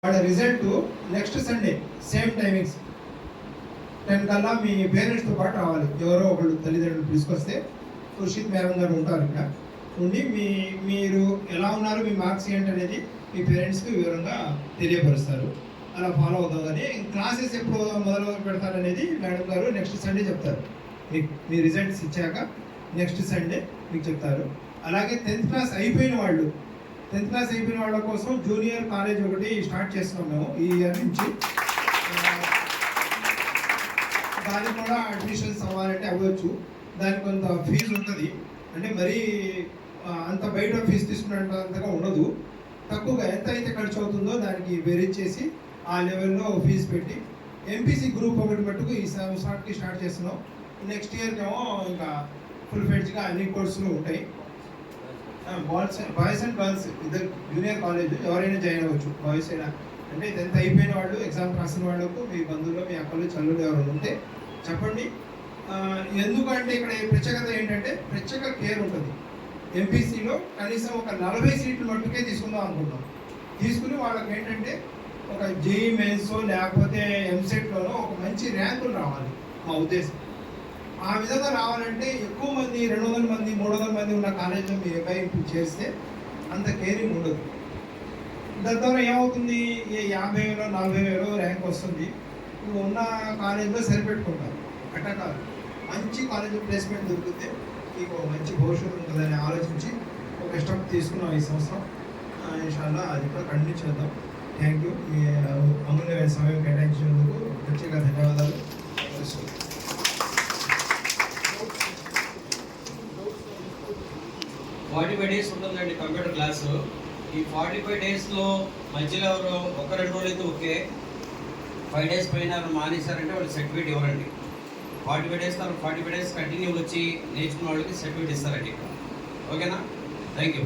వాళ్ళ result next Sunday same timings 10 కల్లా మీ పేరెంట్స్తో పాటు రావాలి. ఎవరో ఒకళ్ళు తల్లిదండ్రులు తీసుకొస్తే ఖుర్షీద్ మేడం గారు ఉంటారు ఇక్కడ ఉండి మీరు ఎలా ఉన్నారు, మీ మార్క్స్ ఏంటి అనేది మీ పేరెంట్స్కి వివరంగా తెలియపరుస్తారు. అలా ఫాలో అవుతాం. కానీ క్లాసెస్ ఎప్పుడు మొదలు పెడతారనేది మేడం గారు నెక్స్ట్ సండే చెప్తారు. మీ రిజల్ట్స్ ఇచ్చాక నెక్స్ట్ సండే మీకు చెప్తారు. అలాగే 10th క్లాస్ అయిపోయిన వాళ్ళ కోసం జూనియర్ కాలేజ్ ఒకటి స్టార్ట్ చేస్తున్నాం మేము ఈ ఇయర్ నుంచి. దానికి కూడా అడ్మిషన్స్ అవ్వాలంటే అవ్వచ్చు. దానికి కొంత ఫీజు ఉంటుంది. అంటే మరీ అంత బయట ఫీజు తీసుకున్నంతగా ఉండదు. తక్కువగా ఎంత అయితే ఖర్చు అవుతుందో దానికి బేరీజ్ చేసి ఆ లెవెల్లో ఫీజు పెట్టి ఎంపీసీ గ్రూప్ ఒకటి మట్టుకు ఈ సంవత్సరానికి స్టార్ట్ చేస్తున్నాం. నెక్స్ట్ ఇయర్కి ఏమో ఇంకా ఫుల్ ఫ్లెడ్జ్గా అన్ని కోర్సులు ఉంటాయి. బాయ్స్ అండ్ గర్ల్స్ ఇద్దరు జూనియర్ కాలేజ్ ఎవరైనా జాయిన్ అవ్వచ్చు. బాయ్స్ అయినా అంటే 10th అయిపోయిన వాళ్ళు, ఎగ్జామ్ రాసిన వాళ్ళకు మీ బంధువులు, మీ అక్కలు, చల్లులు ఎవరైనా ఉంటే చెప్పండి. ఎందుకంటే ఇక్కడ ప్రత్యేకత ఏంటంటే ప్రత్యేక కేర్ ఉంటుంది. ఎంపీసీలో కనీసం ఒక 40 సీట్లు మట్టుకే తీసుకుందాం అనుకుంటాం. తీసుకుని వాళ్ళకి ఏంటంటే ఒక జేఈ మెయిన్స్ లేకపోతే ఎంసెట్లోనో ఒక మంచి ర్యాంకులు రావాలి మా ఉద్దేశం. ఆ విధంగా రావాలంటే ఎక్కువ మంది 200 మంది 300 మంది ఉన్న కాలేజీలో మీ అబ్బాయి చేస్తే అంత కేరింగ్ ఉండదు. దాని ద్వారా ఏమవుతుంది, 50,000 40,000 ర్యాంక్ వస్తుంది. నువ్వు ఉన్న కాలేజీలో సరిపెట్టుకుంటారు. అట్లా కాదు, మంచి కాలేజీ ప్లేస్మెంట్ దొరికితే మీకు మంచి భవిష్యత్తు ఉంటుందని ఆలోచించి ఒక స్టెప్ తీసుకున్నాం ఈ సంవత్సరం. ఇన్షాల్లా అది కూడా కంటిన్యూ చేద్దాం. Thank you. మీ అమూల్యమైన సమయం కేటాయించినందుకు ప్రత్యేక ధన్యవాదాలు. 45 days ఉంటుందండి కంప్యూటర్ క్లాసు. ఈ 45 daysలో మధ్యలో ఎవరు 1-2 రోజులు అయితే ఓకే. 5 days పైన మానేశారంటే వాళ్ళు సర్టిఫికేట్ ఇవ్వరండి. 45 days తర్వాత 45 days కంటిన్యూ వచ్చి నేర్చుకున్న వాళ్ళకి సర్టిఫికేట్ ఇస్తారండి. ఓకేనా? Thank you.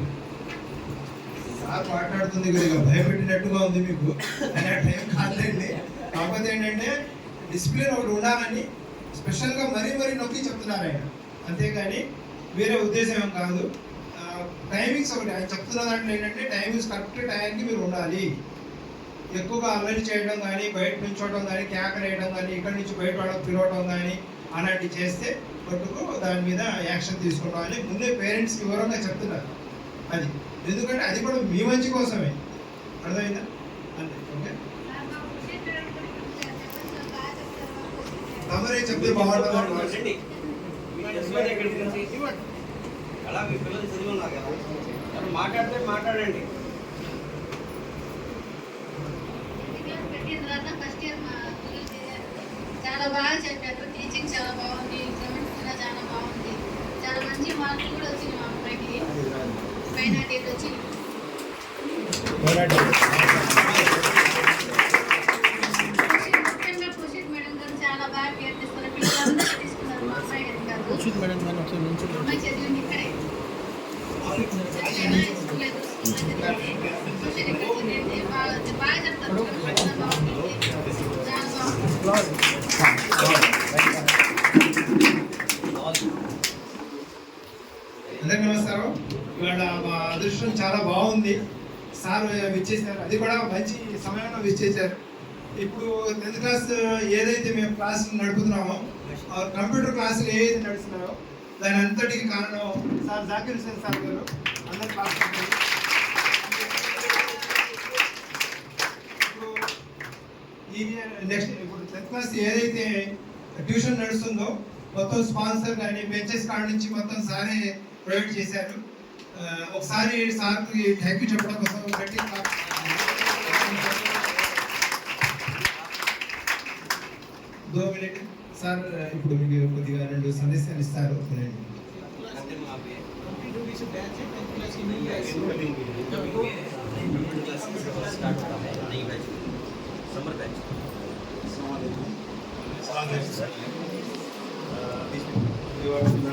సార్ మాట్లాడుతుంది కొద్దిగా భయపెట్టినట్టుగా ఉంది మీకు, అని ఆ టైం కాదండి. కాకపోతే ఏంటంటే డిసిప్లిన్ ఒకటి ఉండాలని స్పెషల్గా మరీ నొక్కి చెప్తున్నారు ఆయన. అంతేగాని వేరే ఉద్దేశం ఏం కాదు. టైమింగ్స్ ఒకటి ఆయన చెప్తున్న దాంట్లో ఏంటంటే టైమింగ్స్ కరెక్ట్ టైంకి మీరు ఉండాలి. ఎక్కువగా అల్లరి చేయడం కానీ, బయట నుంచోవడం కానీ, కేకలేయడం కానీ, ఇక్కడి నుంచి బయట వాళ్ళకి పిలవడం కానీ అలాంటివి చేస్తే మటుకు దాని మీద యాక్షన్ తీసుకోవాలి. ముందే పేరెంట్స్కి వివరంగా చెప్తున్నారు అది. ఎందుకంటే అది కూడా మీ మంచి కోసమే. అర్థమైందా? అంతే. ఓకే, తమరే చెప్తే బాగుంటుంది. అలా మీ పిల్లలు చదివి ఉన్నారు కదా, మాట్లాడితే మాట్లాడండి. చాలా బాగా చెప్పారు. టీచింగ్ చాలా బాగుంది, ఎగ్జామిన్స్ కూడా చాలా బాగుంది. చాలా మంచి మార్కులు కూడా వచ్చింది మా అమ్మాయికి. 598 వచ్చింది. ముఖ్యంగా ఖుషీద్ మేడం గారు చాలా బాగా కేర్ చేస్తారు. పిల్లలందరూ తీసుకున్నారు. మా అమ్మాయి గారు కాదు, అమ్మాయి చదివింది ఇక్కడే. బాగా చెప్తారు. అందరికీ నమస్కారం. ఇవాళ మా అదృష్టం చాలా బాగుంది. సార్ విచ్చేసారు, అది కూడా మంచి సమయంలో విచ్చేసారు. ఇప్పుడు 10th క్లాస్ ఏదైతే మేము క్లాసులు నడుపుతున్నామో, కంప్యూటర్ క్లాసులు ఏదైతే నడుస్తున్నాయో దాని అంతటికి కారణం సార్ జాకిర్ హుసేన్ సార్ గారు. అందరి క్లాస్ ఇప్పుడు 10th క్లాస్ ఏదైతే ట్యూషన్ నడుస్తుందో మొత్తం స్పాన్సర్ కానీ బెంచెస్ కాడ నుంచి మొత్తం సారే ప్రొవైడ్ చేశారు. ఒకసారి సార్కి థ్యాంక్ యూ చెప్పడం కోసం గట్టి 2 minutes సార్. ఇప్పుడు మీకు కొద్దిగా 2 సందేశాలు ఇస్తారు.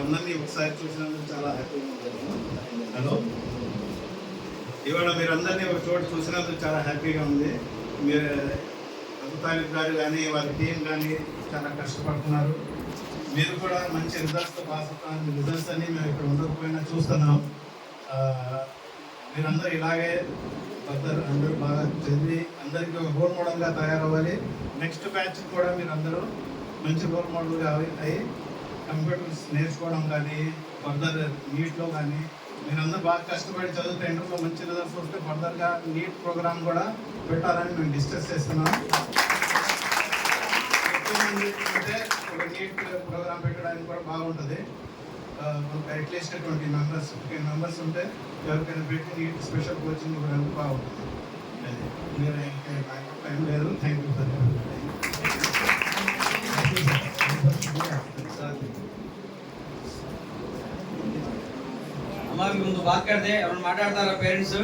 అందరినీ ఒకసారి చూసినందుకు చాలా హ్యాపీగా ఉంది. హలో, ఇవాళ మీరు అందరినీ ఒక చోట చూసినందుకు చాలా హ్యాపీగా ఉంది. మీరు అబుతాలిబ్ గారు కానీ వారి టీం కానీ చాలా కష్టపడుతున్నారు. మీరు కూడా మంచి రిజల్ట్స్తో పాస్ అవుతారు. రిజల్ట్స్ అన్నీ మేము ఇక్కడ ఉండకపోయినా చూస్తున్నాం. మీరందరూ ఇలాగే అందరూ బాగా చదివి అందరూ అందరికీ ఒక రోల్ మోడల్గా తయారవ్వాలి. నెక్స్ట్ బ్యాచ్ కూడా మీరు అందరూ మంచి రోల్ మోడల్గా అయ్యి కంప్యూటర్స్ నేర్చుకోవడం కానీ ఫర్దర్ నీట్లో కానీ మీరందరూ బాగా కష్టపడి చదివితే ఇంటర్లో మంచి రిజల్ట్స్ వస్తే ఫర్దర్గా నీట్ ప్రోగ్రామ్ కూడా పెట్టాలని మేము డిస్కస్ చేస్తున్నాం. ఎక్కువ మంది ఉంటే ఒక నీట్ ప్రోగ్రామ్ పెట్టడానికి కూడా బాగుంటుంది. అట్లీస్ట్ 20 మెంబర్స్ 15 మెంబర్స్ ఉంటే ఎవరికైనా పెట్టి నీట్ స్పెషల్ కోచింగ్ ఇవ్వడానికి బాగుంటుంది. మీరు టైం లేదు. Thank you sir. అమ్మ ముందు బాత్ కడితే ఎవరైనా మాట్లాడతారా పేరెంట్స్?